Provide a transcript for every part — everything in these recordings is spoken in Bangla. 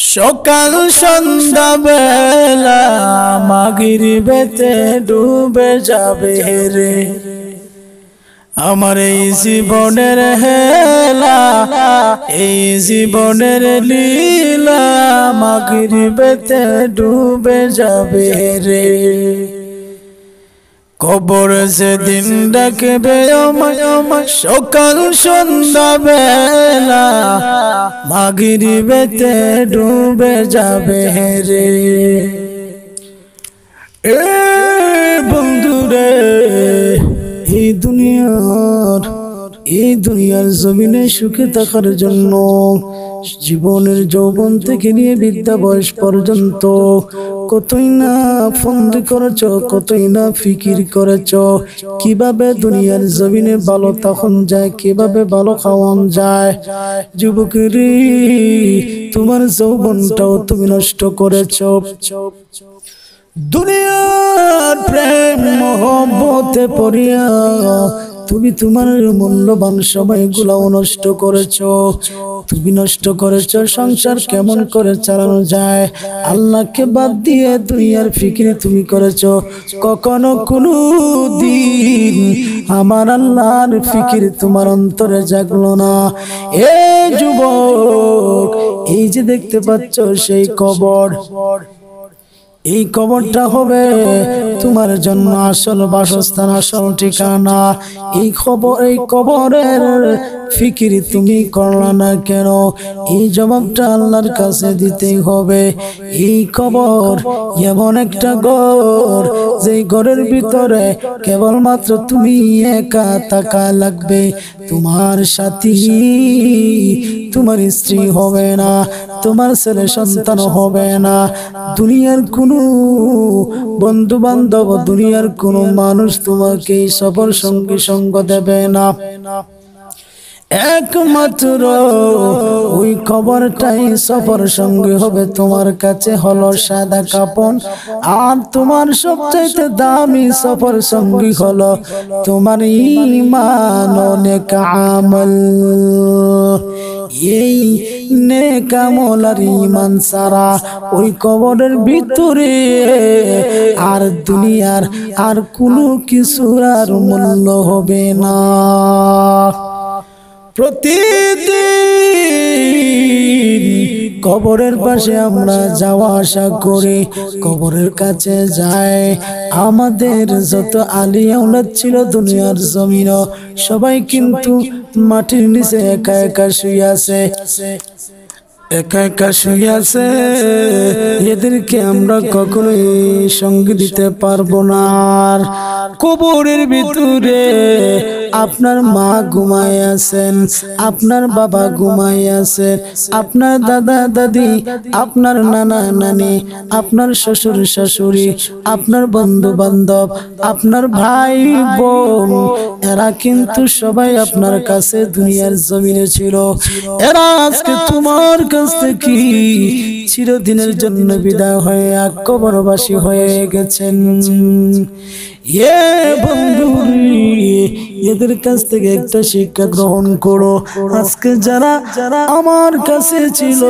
সকাল সন্ধ্যা বেলা মাগরিবেতে ডুবে যাবে রে আমার এই জীবনের হেলা, এই জীবনের লীলা মাগরিবেতে ডুবে যাবে রে। কবর সেদিন ডাকবে আমায় সকাল সন্ধ্যা বেলা মাগরিবেতে ডুবে যাবে রে। এ বন্ধুরে এই দুনিয়ার জমিনে সুখে থাকার জন্য জীবনের যৌবন থেকে নিয়ে বৃদ্ধা বয়স পর্যন্ত কতই না ফন্দি করেছ, কতই না ফিকির করেছ কিভাবে দুনিয়ার জমিনে ভালো তখন যায়, কিভাবে ভালো খাওয়ান যায়। যুবকেরি তোমার যৌবনটাও তুমি নষ্ট করেছ, দুনিয়ার প্রেম মোহব্বতে পড়িয়া তুমি তোমার মূল্যবান সময়গুলাও নষ্ট করেছো। তুমি নষ্ট করেছো সংসার কেমন করে চালানো যায়, আল্লাহকে বাদ দিয়ে দুনিয়ার ফিকিরে তুমি করেছো। কখনো কোনো দিন আমার আল্লাহর ফিকির তোমার অন্তরে জাগলো না। এ যুবক, এই যে দেখতে পাচ্ছ সেই কবর, এই কবরটা হবে তোমার জন্য আসল বাসস্থান, আসল ঠিকানা। এই কবরের ফিকির তুমি করলা না কেন? এই জবাবটা আল্লাহর কাছে দিতেই হবে। এই কবর এমন একটা ঘর, যেই ঘরের ভিতরে কেবলমাত্র তুমি একা থাকা লাগবে। তোমার সাথী, তোমার স্ত্রী হবে না, তোমার ছেলে সন্তান হবে না, দুনিয়ার কোনো বন্ধু বান্ধব, দুনিয়ার কোনো মানুষ তোমাকে সফর সঙ্গী সঙ্গ দেবে না। একমাত্র ওই কবরটাই সফর সঙ্গী হবে। তোমার কাছে হলো সাদা কাপন, আর তোমার সবচাইতে দামি সফর সঙ্গী হলো তোমার ঈমান ও নেক আমল। এই নেক আমল আর ঈমান ছাড়া ওই কবরের ভিতরে আর দুনিয়ার আর কোনো কিছুর আর মূল্য হবে না। প্রতিদিন কবরের পাশে আমরা যাওয়া আসা করি, কবরের কাছে যায় আমাদের যত আলিয়া আওলাদ ছিল দুনিয়ার জমিন, সবাই কিন্তু মাটির নিচে একা একা শুয়ে আছে, একা একা শুয়ে আছে। এদেরকে আমরা কখনোই সঙ্গী দিতে পারবো না। কবরের ভিতরে আপনার মা ঘুমায় আছেন, আপনার বাবা ঘুমায় আছে, আপনার দাদা দাদি, আপনার নানা নানি, আপনার শ্বশুর শাশুড়ি, আপনার বন্ধু বান্ধব, আপনার ভাই বোন, এরা কিন্তু সবাই আপনার কাছে দুনিয়ার জমিনে ছিল। এরা আজকে তোমার কাছ থেকে চিরদিনের জন্য বিদায় হয়ে কবরবাসী হয়ে গেছেন। বন্ধু, এদের কাছ থেকে একটা শিক্ষা গ্রহণ করো। আজকে যারা আমার কাছে ছিল,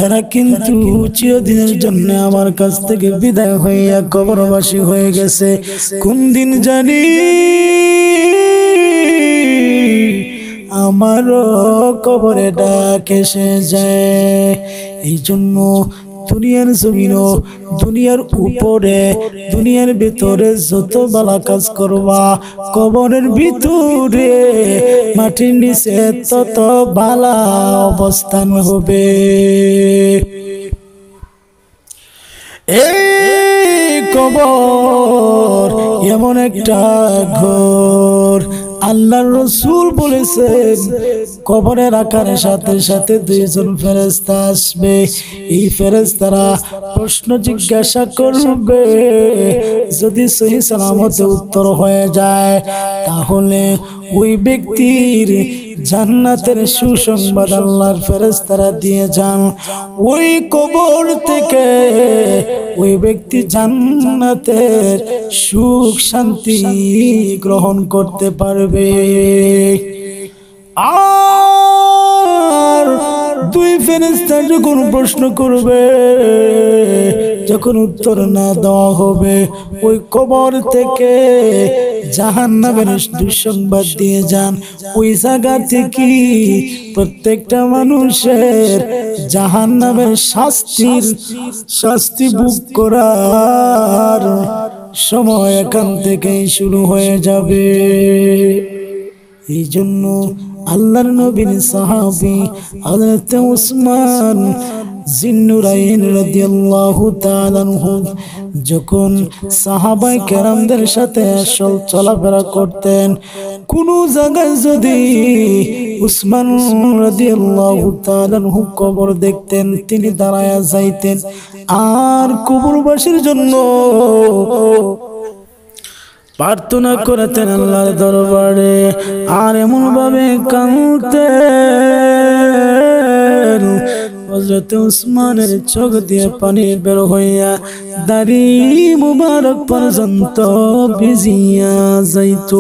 এরা কিন্তু চিরদিনের জন্য আমার কাছ থেকে বিদায় হয়ে কবরবাসী হয়ে গেছে। কোন দিন জানি আমারও কবরে ডাক এসে যায়। এই জন্য দুনিয়ার জমিন, দুনিয়ার উপরে, দুনিয়ার ভিতরে যত ভালো কাজ করবা, কবরের ভিতরে মাটির নিচে তত ভালো অবস্থান হবে। এই কবর এমন একটা ঘর, আল্লাহর রাসূল বলেছেন কবরে রাখার সাথে সাথে দুইজন ফেরেশতা আসবে। এই ফেরেশতারা প্রশ্ন জিজ্ঞাসা করবে, যদি সহি সালামতে উত্তর হয়ে যায় তাহলে ওই ব্যক্তির জান্নাতের সুসংবাদ আল্লাহর ফেরেশতারা দিয়ে যান। ওই কবর থেকে ওই ব্যক্তি জান্নাতের সুখ শান্তি গ্রহণ করতে পারবে। আর দুই ফেরেশতা যখন প্রশ্ন করবে, যখন উত্তর না দেওয়া হবে, ওই কবর থেকে জাহান্নামের দুঃসংবাদ দিয়ে যান। ওই জায়গা থেকে প্রত্যেকটা মানুষের জাহান্নামের শাস্তি ভোগ করার সময় এখান থেকেই শুরু হয়ে যাবে। এই জন্য আল্লাহর নবীর সাহাবী হযরত উসমান জিন্নুরাইন রাদিয়াল্লাহু তাআলা আনহু যখন সাহাবায়ে কেরামদের সাথে আসল চলাফেরা করতেন, কোন জায়গায় যদি উসমান রাদিয়াল্লাহু তাআলা আনহু কবর দেখতেন, তিনি দাঁড়ায়া যাইতেন আর কবরবাসীর জন্য প্রার্থনা করতেন আল্লাহর দরবারে। আর এমন ভাবে কাঁদতেন হযরত উসমানের চোখ দিয়ে পানি বের হইয়া দাড়ি মুবারক পর্যন্ত ভিজিয়া যাইত।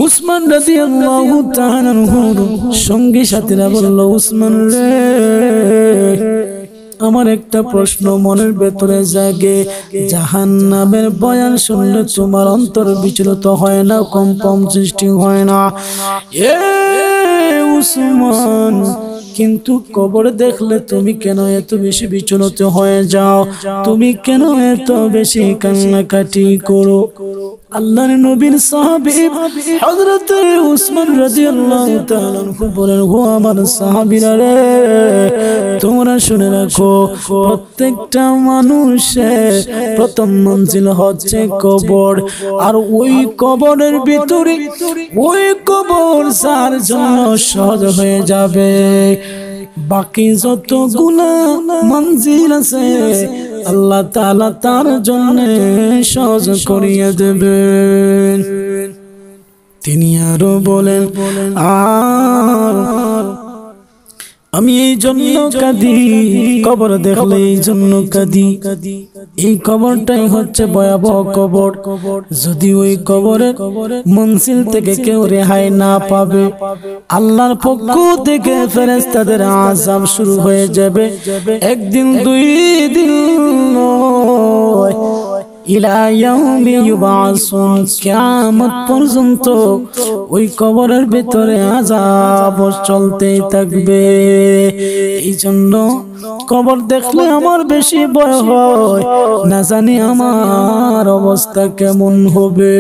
উসমান রাদিয়াল্লাহু তাআলা আনহুর সঙ্গী সাথীরা বলল, উসমান রে, আমার একটা প্রশ্ন মনের ভেতরে জাগে, জাহান্নামের বয়ান শুনলে তোমার অন্তর বিচলিত হয় না, কম্পন সৃষ্টি হয় না? এ উসমান, কিন্তু কবর দেখলে তুমি কেন এত বেশি বিচলিত হয়ে যাও? তুমি কেন এত বেশি কান্নাকাটি করো? আল্লাহর নবীর সাহাবী হযরত উসমান রাদিয়াল্লাহু তাআলা আনহু বলেন, ও আমার সাহাবীরা রে, তোমরা শুনে রাখো, প্রত্যেকটা মানুষের প্রথম মঞ্জিল হচ্ছে কবর। আর ওই কবরের ভিতরে ওই কবর যার জন্য সহজ হয়ে যাবে, বাকি যতগুলা মঞ্জিল আছে আল্লাহ তাআলা তার জন্য সহজ করিয়ে দেবেন। তিনি আরো বলেন, আর আমি এই জন্য কাঁদি, কবর দেখলে এই জন্য কাঁদি, এই কবরটাই হচ্ছে ভয়াবহ কবর। যদি ওই কবরের মঞ্জিল থেকে কেউ রেহাই না পাবে, আল্লাহর পক্ষ থেকে ফেরেশতাদের আযাব শুরু হয়ে যাবে। একদিন দুই দিন নয়, ইলা ইয়াউমি ইউবাসুন, কিয়ামত পর্যন্ত ওই কবরের ভিতরে আযাব চলতেই থাকবে। এই জন্য কবর দেখলে আমার বেশি ভয় হয়, না জানি আমার অবস্থা কেমন হবে।